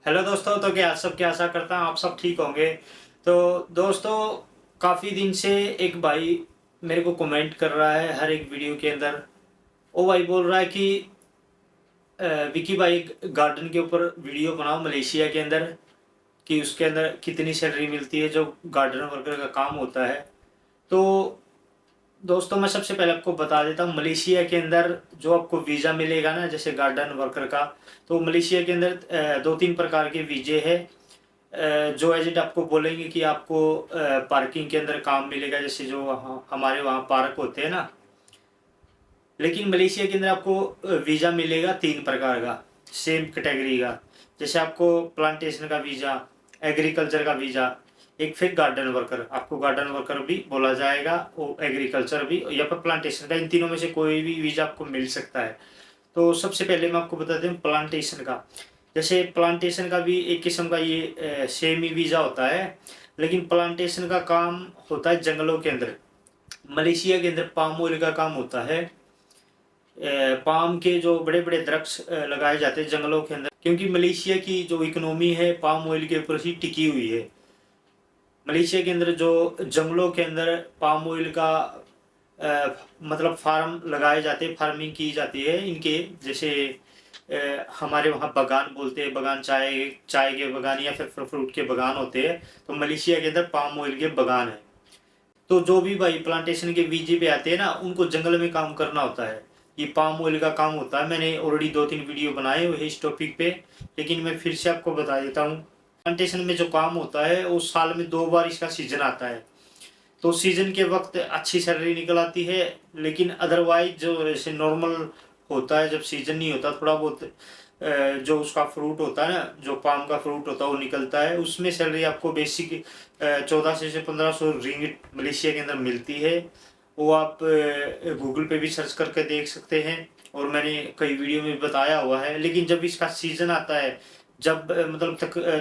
Hello दोस्तों, तो क्या सब क्या आशा करता हूँ आप सब ठीक होंगे। तो दोस्तों, काफ़ी दिन से एक भाई मेरे को कमेंट कर रहा है हर एक वीडियो के अंदर। वो भाई बोल रहा है कि विकी भाई गार्डन के ऊपर वीडियो बनाओ मलेशिया के अंदर, कि उसके अंदर कितनी सैलरी मिलती है जो गार्डन वर्कर का काम होता है। तो दोस्तों, मैं सबसे पहले आपको बता देता हूँ, मलेशिया के अंदर जो आपको वीज़ा मिलेगा ना, जैसे गार्डन वर्कर का, तो मलेशिया के अंदर दो तीन प्रकार के वीजे हैं। जो एजेंट आपको बोलेंगे कि आपको पार्किंग के अंदर काम मिलेगा, जैसे जो हमारे वहाँ पार्क होते हैं ना। लेकिन मलेशिया के अंदर आपको वीज़ा मिलेगा तीन प्रकार का, सेम कैटेगरी का। जैसे आपको प्लांटेशन का वीज़ा, एग्रीकल्चर का वीज़ा, एक फिर गार्डन वर्कर, आपको गार्डन वर्कर भी बोला जाएगा, और एग्रीकल्चर भी, या फिर प्लांटेशन का। इन तीनों में से कोई भी वीज़ा आपको मिल सकता है। तो सबसे पहले मैं आपको बता दूँ प्लांटेशन का। जैसे प्लांटेशन का भी एक किस्म का ये सेम ही वीज़ा होता है, लेकिन प्लांटेशन का काम होता है जंगलों के अंदर। मलेशिया के अंदर पाम ऑयल का काम होता है। पाम के जो बड़े बड़े वृक्ष लगाए जाते हैं जंगलों के अंदर, क्योंकि मलेशिया की जो इकोनॉमी है पाम ऑयल के ऊपर ही टिकी हुई है। मलेशिया के अंदर जो जंगलों के अंदर पाम ऑयल का मतलब फार्म लगाए जाते हैं, फार्मिंग की जाती है इनके। जैसे हमारे वहाँ बगान बोलते हैं, बगान चाय चाय के बगान या फिर फ्रूट के बगान होते हैं। तो मलेशिया के अंदर पाम ऑयल के बगान है। तो जो भी भाई प्लांटेशन के वीजे पे आते हैं ना, उनको जंगल में काम करना होता है। ये पाम ऑयल का काम होता है। मैंने ऑलरेडी दो तीन वीडियो बनाए हुए हैं इस टॉपिक पे, लेकिन मैं फिर से आपको बता देता हूँ। प्लांटेशन में जो काम होता है वो साल में दो बार इसका सीजन आता है। तो सीजन के वक्त अच्छी सैलरी निकल आती है, लेकिन अदरवाइज जो ऐसे नॉर्मल होता है, जब सीजन नहीं होता, थोड़ा बहुत जो उसका फ्रूट होता है ना, जो पाम का फ्रूट होता है वो निकलता है, उसमें सैलरी आपको बेसिक 1400 से 1500 रिंगिट मलेशिया के अंदर मिलती है। वो आप गूगल पे भी सर्च करके देख सकते हैं, और मैंने कई वीडियो में बताया हुआ है। लेकिन जब इसका सीजन आता है, जब मतलब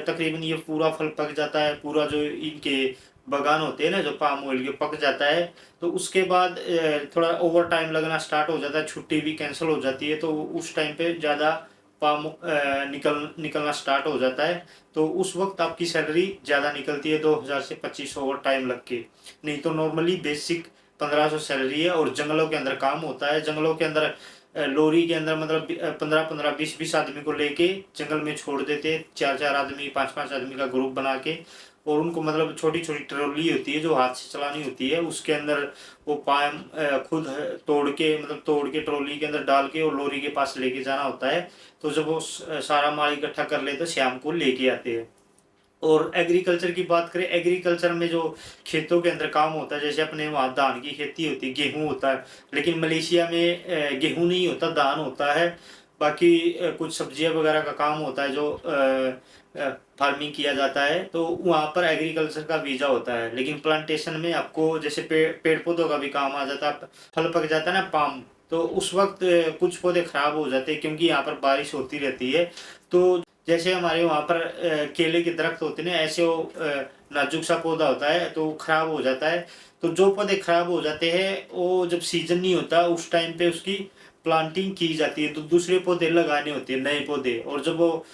तकरीबन ये पूरा फल पक जाता है, पूरा जो इनके बगान होते हैं ना जो पाम ऑयल के पक जाता है, तो उसके बाद थोड़ा ओवर टाइम लगना स्टार्ट हो जाता है, छुट्टी भी कैंसिल हो जाती है। तो उस टाइम पे ज़्यादा पाम निकलना स्टार्ट हो जाता है। तो उस वक्त आपकी सैलरी ज़्यादा निकलती है, 2000 से 2500 ओवर टाइम लग के। नहीं तो नॉर्मली बेसिक 1500 सैलरी है। और जंगलों के अंदर काम होता है। जंगलों के अंदर लोरी के अंदर मतलब 15-15 20-20 आदमी को लेके जंगल में छोड़ देते, चार चार आदमी 5-5 आदमी का ग्रुप बना के। और उनको मतलब छोटी छोटी ट्रॉली होती है जो हाथ से चलानी होती है, उसके अंदर वो पाम खुद तोड़ के, मतलब तोड़ के ट्रॉली के अंदर डाल के और लोरी के पास लेके जाना होता है। तो जब वो सारा माल इकट्ठा कर ले तो शाम को लेके आते हैं। और एग्रीकल्चर की बात करें, एग्रीकल्चर में जो खेतों के अंदर काम होता है, जैसे अपने वहाँ धान की खेती होती है, गेहूँ होता है। लेकिन मलेशिया में गेहूँ नहीं होता, धान होता है। बाकी कुछ सब्जियां वगैरह का काम होता है, जो फार्मिंग किया जाता है। तो वहाँ पर एग्रीकल्चर का वीज़ा होता है। लेकिन प्लांटेशन में आपको जैसे पेड़ पौधों का भी काम आ जाता है। फल पक जाता है ना पाम, तो उस वक्त कुछ पौधे खराब हो जाते हैं, क्योंकि यहाँ पर बारिश होती रहती है। तो जैसे हमारे वहाँ पर केले के दरख्त होते हैं ना, ऐसे वो नाजुक सा पौधा होता है, तो खराब हो जाता है। तो जो पौधे खराब हो जाते हैं, वो जब सीजन नहीं होता उस टाइम पे उसकी प्लांटिंग की जाती है। तो दूसरे पौधे लगाने होते हैं, नए पौधे। और जब वो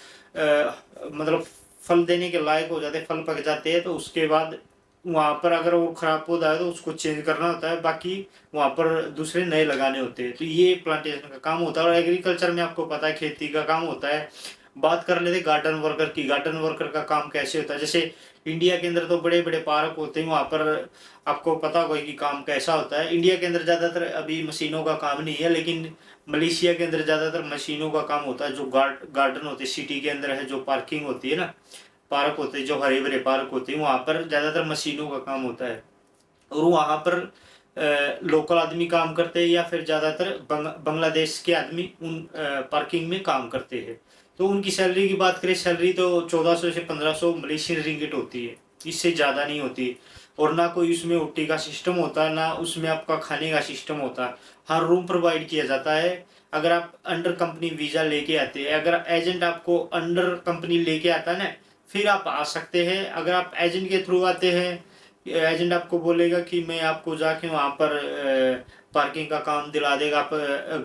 मतलब फल देने के लायक हो जाते हैं, फल पक जाते हैं, तो उसके बाद वहाँ पर अगर वो खराब पौधा है तो उसको चेंज करना होता है। बाकी वहाँ पर दूसरे नए लगाने होते हैं। तो ये प्लांटेशन का काम होता है। और एग्रीकल्चर में आपको पता है खेती का काम होता है। बात कर लेते गार्डन वर्कर की। गार्डन वर्कर का काम कैसे होता है, जैसे इंडिया के अंदर तो बड़े बड़े पार्क होते हैं, वहाँ पर आपको पता होगा कि काम कैसा होता है। इंडिया के अंदर ज़्यादातर अभी मशीनों का काम नहीं है, लेकिन मलेशिया के अंदर ज़्यादातर मशीनों का काम होता है। जो गार्डन होते हैं सिटी के अंदर है, जो पार्किंग होती है ना, पार्क होते हैं, जो हरे भरे पार्क होते हैं, वहाँ पर ज़्यादातर मशीनों का काम होता है। और वहाँ पर लोकल आदमी काम करते हैं, या फिर ज़्यादातर बांग्लादेश के आदमी उन पार्किंग में काम करते हैं। तो उनकी सैलरी की बात करें, सैलरी तो 1400 से 1500 मलेशियन रिंगिट होती है, इससे ज़्यादा नहीं होती। और ना कोई उसमें ओटी का सिस्टम होता है, ना उसमें आपका खाने का सिस्टम होता है। हर रूम प्रोवाइड किया जाता है। अगर आप अंडर कंपनी वीज़ा लेके आते हैं, अगर एजेंट आपको अंडर कंपनी लेके आता है ना, फिर आप आ सकते हैं। अगर आप एजेंट के थ्रू आते हैं, एजेंट आपको बोलेगा कि मैं आपको जाके वहाँ पर पार्किंग का काम दिला देगा, आप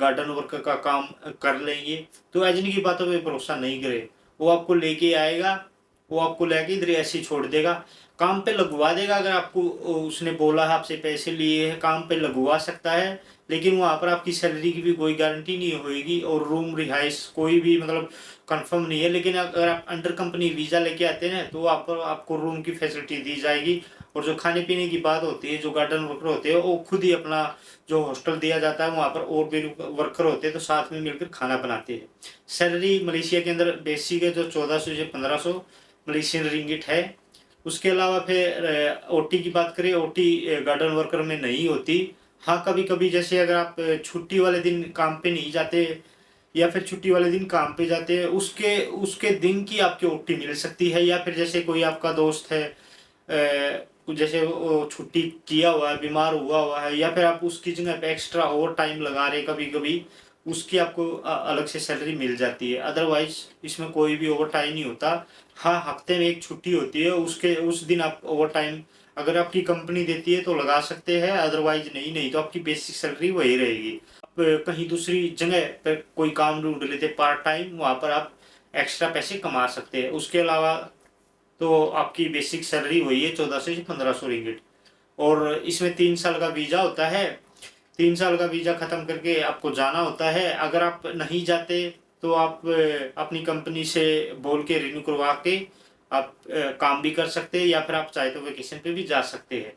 गार्डन वर्क का काम कर लेंगे, तो एजेंट की बातों पे भरोसा नहीं करे। वो आपको लेके आएगा, वो आपको लेके इधर ऐसे ही छोड़ देगा, काम पे लगवा देगा। अगर आपको उसने बोला है, आपसे पैसे लिए हैं, काम पे लगवा सकता है, लेकिन वहाँ पर आपकी सैलरी की भी कोई गारंटी नहीं होएगी और रूम रिहाइश कोई भी मतलब कंफर्म नहीं है। लेकिन अगर आप अंडर कंपनी वीज़ा लेके आते हैं तो आपको रूम की फैसिलिटी दी जाएगी। और जो खाने पीने की बात होती है, जो गार्डन वर्कर होते हैं वो खुद ही अपना जो हॉस्टल दिया जाता है वहाँ पर और भी वर्कर होते हैं तो साथ में मिलकर खाना बनाते हैं। सैलरी मलेशिया के अंदर बेसिक है जो 1400 से 1500 मलेशियन रिंगिट है। उसके अलावा फिर ओटी की बात करें, ओटी गार्डन वर्कर में नहीं होती। हाँ, कभी कभी जैसे अगर आप छुट्टी वाले दिन काम पे नहीं जाते या फिर छुट्टी वाले दिन काम पे जाते हैं, उसके उसके दिन की आपकी ओटी मिल सकती है। या फिर जैसे कोई आपका दोस्त है जैसे वो छुट्टी किया हुआ है, बीमार हुआ है, या फिर आप उसकी जगह पे एक्स्ट्रा और टाइम लगा रहे कभी कभी, उसकी आपको अलग से सैलरी मिल जाती है। अदरवाइज इसमें कोई भी ओवर टाइम नहीं होता। हाँ, हफ्ते में एक छुट्टी होती है, उसके उस दिन आप ओवर टाइम अगर आपकी कंपनी देती है तो लगा सकते हैं, अदरवाइज नहीं तो आपकी बेसिक सैलरी वही रहेगी। आप कहीं दूसरी जगह पर कोई काम ढूंढ लेते पार्ट टाइम, वहाँ पर आप एक्स्ट्रा पैसे कमा सकते हैं। उसके अलावा तो आपकी बेसिक सैलरी वही है 1400 से 1500 रिंगिट। और इसमें 3 साल का वीज़ा होता है। 3 साल का वीज़ा ख़त्म करके आपको जाना होता है। अगर आप नहीं जाते तो आप अपनी कंपनी से बोल के रिन्यू करवा के आप काम भी कर सकते हैं, या फिर आप चाहे तो वेकेशन पे भी जा सकते हैं।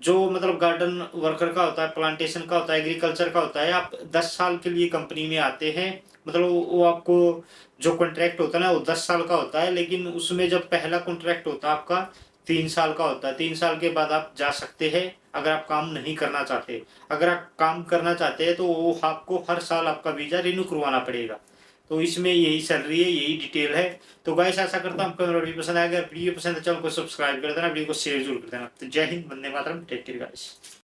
जो मतलब गार्डन वर्कर का होता है, प्लांटेशन का होता है, एग्रीकल्चर का होता है, आप 10 साल के लिए कंपनी में आते हैं। मतलब वो आपको जो कॉन्ट्रैक्ट होता है ना वो 10 साल का होता है, लेकिन उसमें जब पहला कॉन्ट्रैक्ट होता है आपका 3 साल का होता है। 3 साल के बाद आप जा सकते हैं अगर आप काम नहीं करना चाहते। अगर आप काम करना चाहते हैं तो वो आपको हर साल आपका वीज़ा रिन्यू करवाना पड़ेगा। तो इसमें यही सैलरी है, यही डिटेल है। तो गाइस आशा करता हूँ आपको मेरा वीडियो पसंद आएगा। वीडियो पसंद है चैनल को सब्सक्राइब कर देना, वीडियो को शेयर जरूर कर देना। तो जय Hind, Vande Mataram, take care guys.